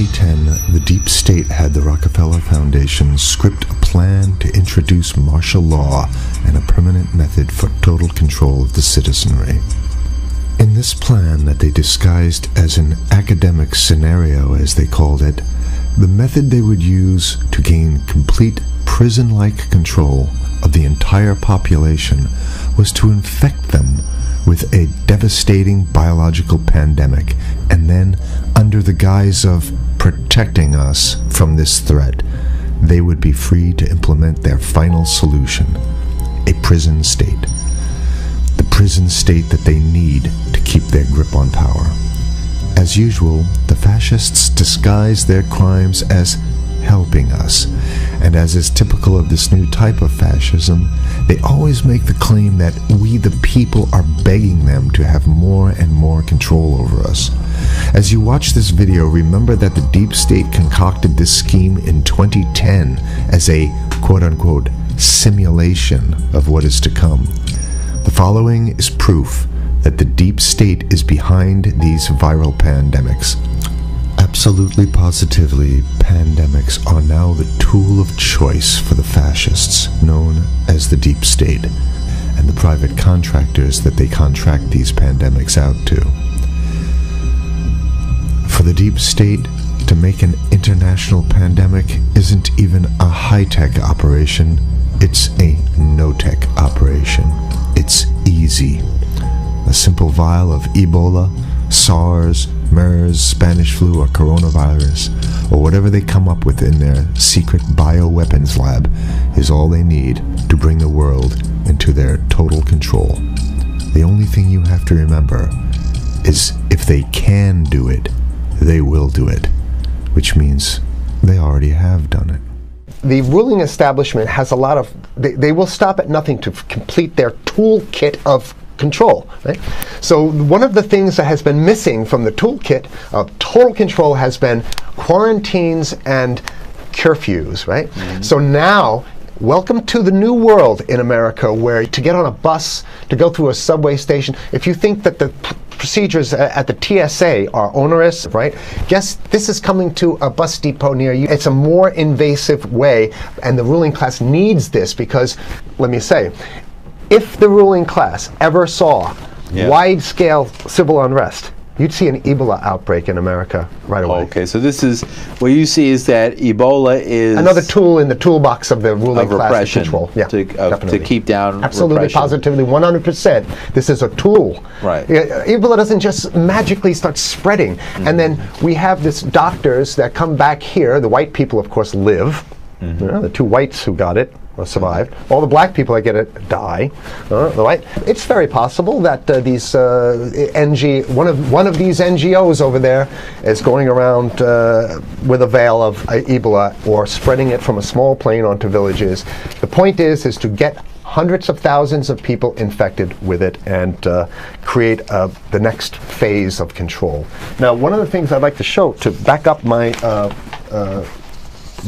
2010, the deep state had the Rockefeller Foundation script a plan to introduce martial law and a permanent method for total control of the citizenry. In this plan that they disguised as an academic scenario, as they called it, the method they would use to gain complete prison-like control of the entire population was to infect them with a devastating biological pandemic, and then, under the guise of protecting us from this threat, they would be free to implement their final solution, a prison state. The prison state that they need to keep their grip on power. As usual, the fascists disguise their crimes as helping us, and as is typical of this new type of fascism, they always make the claim that we the people are begging them to have more and more control over us. As you watch this video, remember that the deep state concocted this scheme in 2010 as a quote-unquote simulation of what is to come. The following is proof that the deep state is behind these viral pandemics. Absolutely positively, pandemics are now the tool of choice for the fascists, known as the deep state, and the private contractors that they contract these pandemics out to. For the deep state, to make an international pandemic isn't even a high-tech operation, it's a no-tech operation. It's easy. A simple vial of Ebola, SARS, MERS, Spanish flu, or coronavirus, or whatever they come up with in their secret bioweapons lab, is all they need to bring the world into their total control. The only thing you have to remember is if they can do it, they will do it, which means they already have done it. The ruling establishment has a lot of, they will stop at nothing to complete their toolkit of control, right? So one of the things that has been missing from the toolkit of total control has been quarantines and curfews, right? Mm-hmm. So now, welcome to the new world in America, where to get on a bus, to go through a subway station, if you think that the procedures at the TSA are onerous, right? Guess this is coming to a bus depot near you. It's a more invasive way, and the ruling class needs this because, let me say, if the ruling class ever saw wide-scale civil unrest, you'd see an Ebola outbreak in America right away. Okay, so this is, what you see is that Ebola is another tool in the toolbox of the ruling class to control. Yeah, to keep down absolutely, repression. Positively, 100%. This is a tool. Right. Ebola doesn't just magically start spreading. Mm-hmm. And then we have this doctors that come back here. The white people, of course, live. Mm-hmm. You know, the two whites who got it or survived. All the black people that get it die. Right? It's very possible that these one of these NGOs over there is going around with a veil of Ebola or spreading it from a small plane onto villages. The point is to get hundreds of thousands of people infected with it and create the next phase of control. Now, one of the things I'd like to show to back up my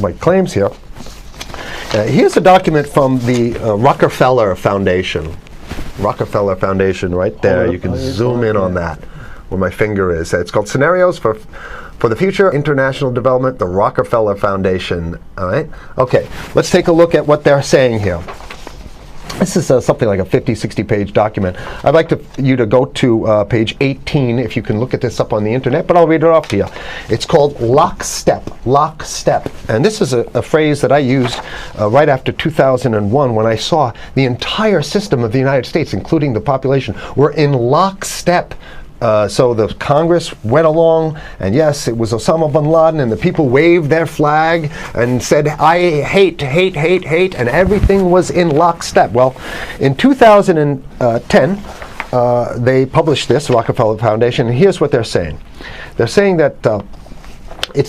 my claims here. Here's a document from the Rockefeller Foundation. Rockefeller Foundation, right there. You can zoom in on that, where my finger is. It's called Scenarios for the Future International Development, the Rockefeller Foundation. All right. Okay. Let's take a look at what they're saying here. This is something like a 50, 60-page document. I'd like you to go to page 18, if you can look at this up on the internet, but I'll read it off to you. It's called lockstep, lockstep. And this is a phrase that I used right after 2001 when I saw the entire system of the United States, including the population, were in lockstep. So the Congress went along, and yes, it was Osama bin Laden, and the people waved their flag and said, I hate, hate, hate, hate, and everything was in lockstep. Well, in 2010, they published this, Rockefeller Foundation, and here's what they're saying. They're saying that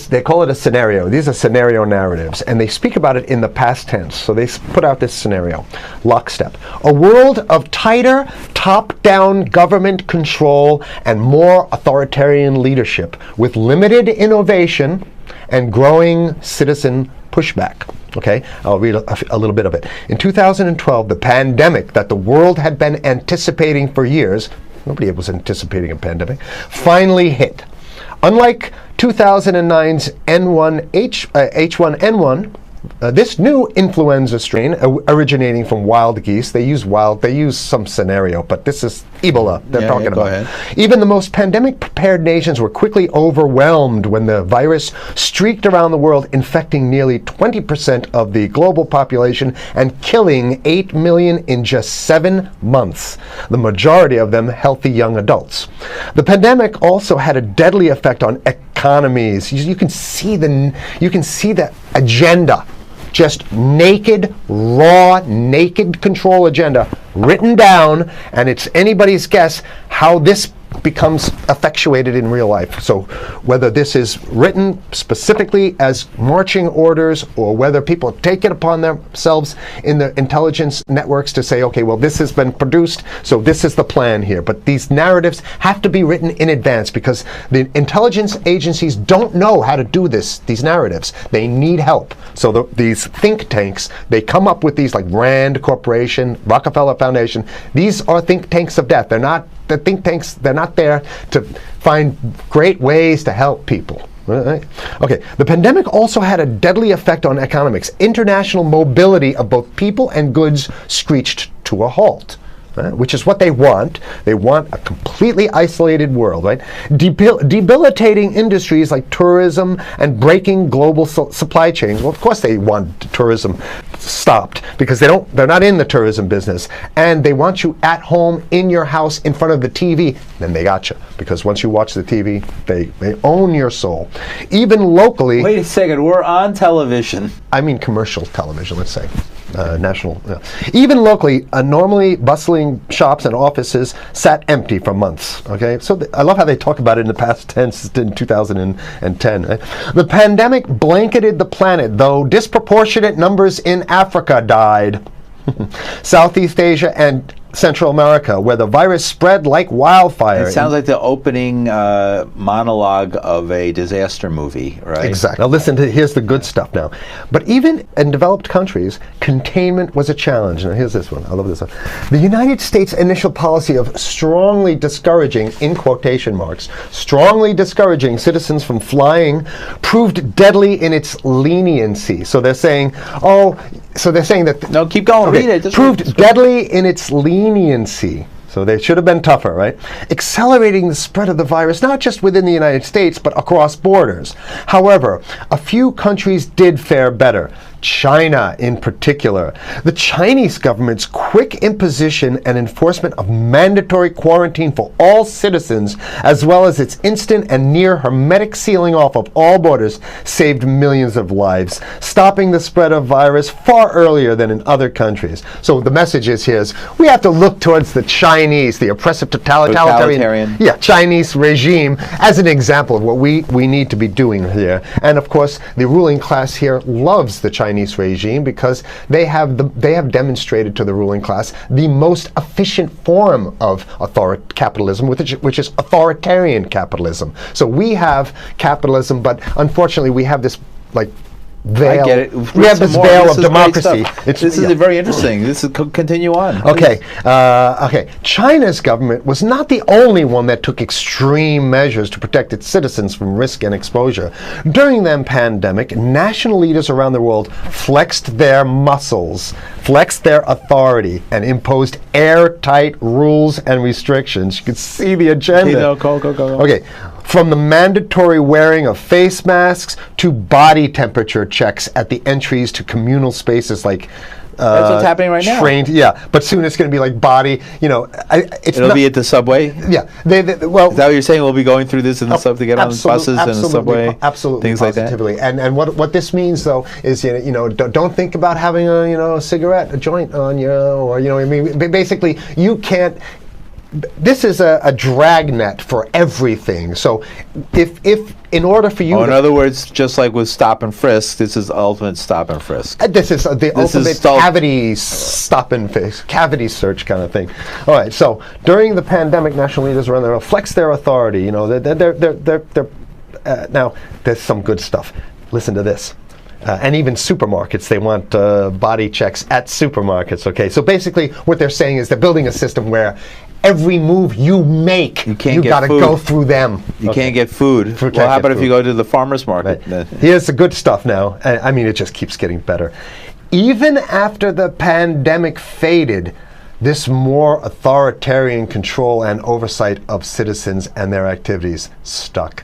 they call it a scenario. These are scenario narratives, and they speak about it in the past tense. So they put out this scenario, lockstep. A world of tighter, top-down government control and more authoritarian leadership with limited innovation and growing citizen pushback. Okay, I'll read a little bit of it. In 2012, the pandemic that the world had been anticipating for years, nobody was anticipating a pandemic, finally hit. Unlike 2009's H1N1, this new influenza strain originating from wild geese, they use some scenario, but this is Ebola they're talking about. Ahead. Even the most pandemic-prepared nations were quickly overwhelmed when the virus streaked around the world, infecting nearly 20% of the global population and killing 8 million in just 7 months, the majority of them healthy young adults. The pandemic also had a deadly effect on economies. You can see the agenda. Just naked, raw, naked control agenda written down, and it's anybody's guess how this becomes effectuated in real life. So whether this is written specifically as marching orders or whether people take it upon themselves in the intelligence networks to say, okay, well, this has been produced, so this is the plan here. But these narratives have to be written in advance because the intelligence agencies don't know how to do these narratives. They need help. So these think tanks, they come up with these like Rand Corporation, Rockefeller Foundation. These are think tanks of death. They're not the think tanks, they're not there to find great ways to help people. Right? Okay, the pandemic also had a deadly effect on economics. International mobility of both people and goods screeched to a halt. Which is what they want. They want a completely isolated world, right? Debilitating industries like tourism and breaking global supply chains. Well, of course they want tourism stopped because they're not in the tourism business, and they want you at home in your house in front of the TV. Then they got you because once you watch the TV, they own your soul. Even locally. Wait a second, we're on television. I mean commercial television, let's say. National. Even locally, normally bustling shops and offices sat empty for months. Okay, so I love how they talk about it in the past tense in 2010. Right? The pandemic blanketed the planet, though disproportionate numbers in Africa died. Southeast Asia and Central America, where the virus spread like wildfire. It sounds like the opening monologue of a disaster movie, right? Exactly. Now listen here's the good stuff now. But even in developed countries, containment was a challenge. Now here's this one. I love this one. The United States' initial policy of strongly discouraging, in quotation marks, strongly discouraging citizens from flying proved deadly in its leniency. So they're saying, that... No, keep going. Okay, read it. Proved deadly in its leniency. So they should have been tougher, right? Accelerating the spread of the virus, not just within the United States, but across borders. However, a few countries did fare better. China in particular. The Chinese government's quick imposition and enforcement of mandatory quarantine for all citizens, as well as its instant and near hermetic sealing off of all borders, saved millions of lives, stopping the spread of virus far earlier than in other countries. So the message here is we have to look towards the Chinese, the oppressive totalitarian. Chinese regime as an example of what we need to be doing here. And of course, the ruling class here loves the Chinese regime because they have demonstrated to the ruling class the most efficient form of capitalism, which is authoritarian capitalism. So we have capitalism, but unfortunately we have this veil. I get it. We have this veil of democracy. This is very interesting. This is continue on. Okay. China's government was not the only one that took extreme measures to protect its citizens from risk and exposure. During the pandemic, national leaders around the world flexed their muscles, flexed their authority, and imposed airtight rules and restrictions. You can see the agenda. Okay, go. Okay. From the mandatory wearing of face masks to body temperature checks at the entries to communal spaces like that's what's happening right now. Yeah, but soon it's going to be like body. It'll be at the subway. Yeah, well, is that what you're saying? We'll be going through this in the to get on buses and the subway, absolutely, things positively. like that. And what this means though is don't think about having a cigarette, a joint on you, or basically you can't. This is a dragnet for everything. So if in order for you in other words, just like with stop and frisk, this is ultimate stop and frisk. This is the ultimate cavity stop and frisk, cavity search kind of thing. All right, so during the pandemic, national leaders around the world flex their authority. Now there's some good stuff. Listen to this. And even supermarkets, they want body checks at supermarkets. Okay, so basically what they're saying is they're building a system where every move you make, you got to go through them. You can't get food. Well, how about if you go to the farmer's market? Right. Here's the good stuff now. I mean, it just keeps getting better. Even after the pandemic faded, this more authoritarian control and oversight of citizens and their activities stuck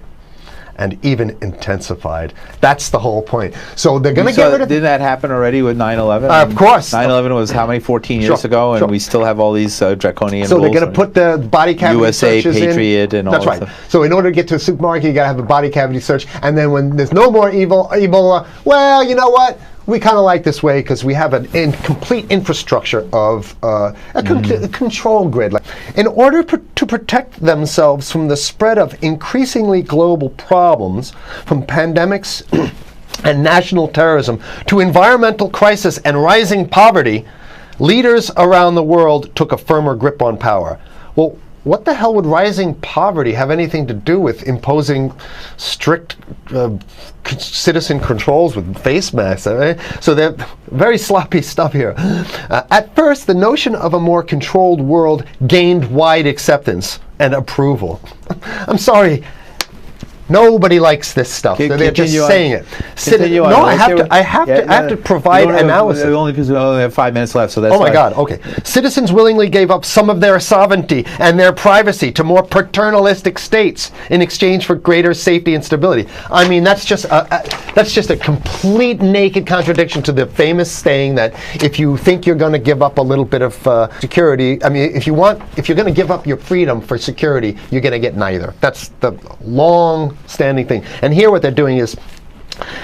and even intensified. That's the whole point. So they're going to get rid of... Didn't that happen already with 9/11? Of course. 9/11 was how many, 14 years ago, and we still have all these draconian So rules. they're going to put the body cavity USA searches Patriot in. and all That's that right. stuff. So in order to get to a supermarket, you got to have a body cavity search, and then when there's no more Ebola, well, you know what? We kind of like this way because we have an complete infrastructure of a control grid. In order to protect themselves from the spread of increasingly global problems, from pandemics and national terrorism to environmental crisis and rising poverty, leaders around the world took a firmer grip on power. Well, what the hell would rising poverty have anything to do with imposing strict citizen controls with face masks? Right? So they're very sloppy stuff here. At first, the notion of a more controlled world gained wide acceptance and approval. I'm sorry. Nobody likes this stuff. They're just saying it. No, I have to provide analysis. Only because we only have 5 minutes left, so that's. Oh my God. Okay. Citizens willingly gave up some of their sovereignty and their privacy to more paternalistic states in exchange for greater safety and stability. I mean, that's just a complete naked contradiction to the famous saying that if you think you're going to give up a little bit of security, I mean, if you're going to give up your freedom for security, you're going to get neither. That's the long-standing thing. And here what they're doing is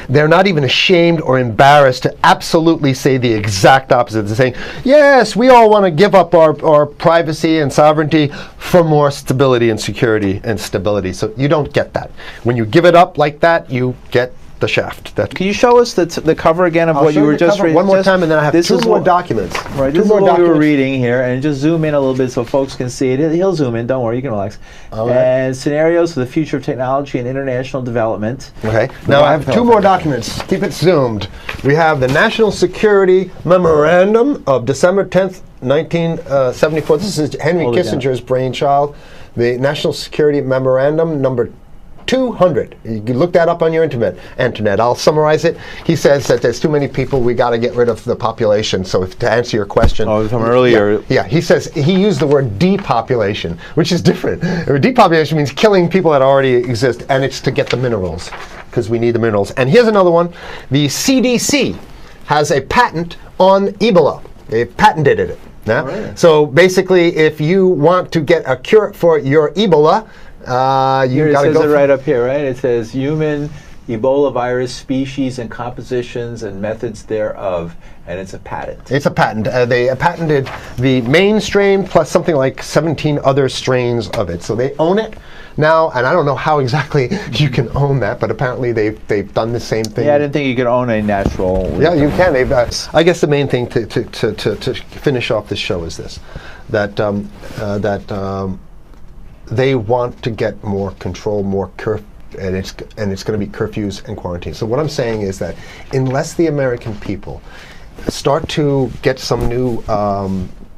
they're not even ashamed or embarrassed to absolutely say the exact opposite. They're saying, yes, we all want to give up our privacy and sovereignty for more stability and security and stability. So you don't get that. When you give it up like that, you get the shaft. Can you show us the cover again of what you were just reading? One more time, and then I have two more documents. Right, this is what we were reading here, and just zoom in a little bit so folks can see it. He'll zoom in, don't worry, you can relax. And scenarios for the future of technology and international development. Okay, now I have two more documents. Keep it zoomed. We have the National Security Memorandum of December 10th, 1974. This is Henry Kissinger's brainchild. The National Security Memorandum number 200. You can look that up on your internet. I'll summarize it. He says that there's too many people, we got to get rid of the population. So to answer your question. From earlier. Yeah, he says, he used the word depopulation, which is different. Depopulation means killing people that already exist, and it's to get the minerals, because we need the minerals. And here's another one. The CDC has a patent on Ebola. They've patented it. Yeah? Right. So basically, if you want to get a cure for your Ebola, you got to go. It says it right up here, right? It says human Ebola virus species and compositions and methods thereof, and it's a patent. It's a patent. They patented the main strain plus something like 17 other strains of it. So they own it now, and I don't know how exactly you can own that, but apparently they've done the same thing. Yeah, I didn't think you could own a natural. Yeah, you can. I guess the main thing to finish off this show is this: that they want to get more control, more and it's going to be curfews and quarantines. So what I'm saying is that unless the American people start to get some new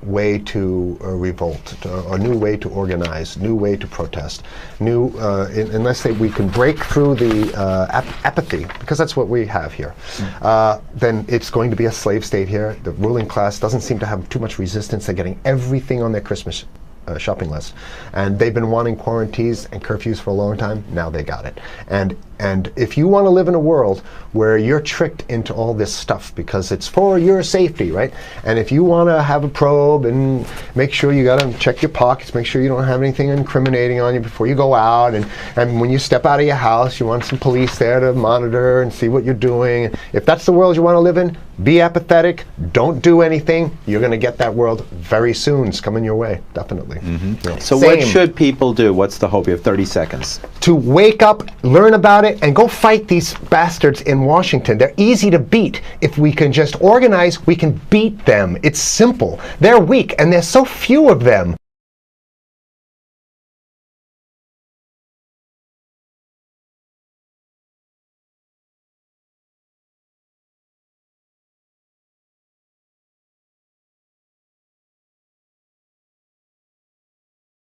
way to revolt, a new way to organize, new way to protest, unless we can break through the apathy, because that's what we have here, then it's going to be a slave state here. The ruling class doesn't seem to have too much resistance. They're getting everything on their Christmas shopping list, and they've been wanting quarantines and curfews for a long time. Now they got it. And if you want to live in a world where you're tricked into all this stuff because it's for your safety, right? And if you want to have a probe and make sure you got to check your pockets, make sure you don't have anything incriminating on you before you go out, and when you step out of your house, you want some police there to monitor and see what you're doing. If that's the world you want to live in, be apathetic, don't do anything. You're going to get that world very soon. It's coming your way, definitely. Mm-hmm. Yeah. So what should people do? What's the hope? You have 30 seconds. To wake up, learn about it, and go fight these bastards in Washington. They're easy to beat. If we can just organize, we can beat them. It's simple. They're weak, and there's so few of them.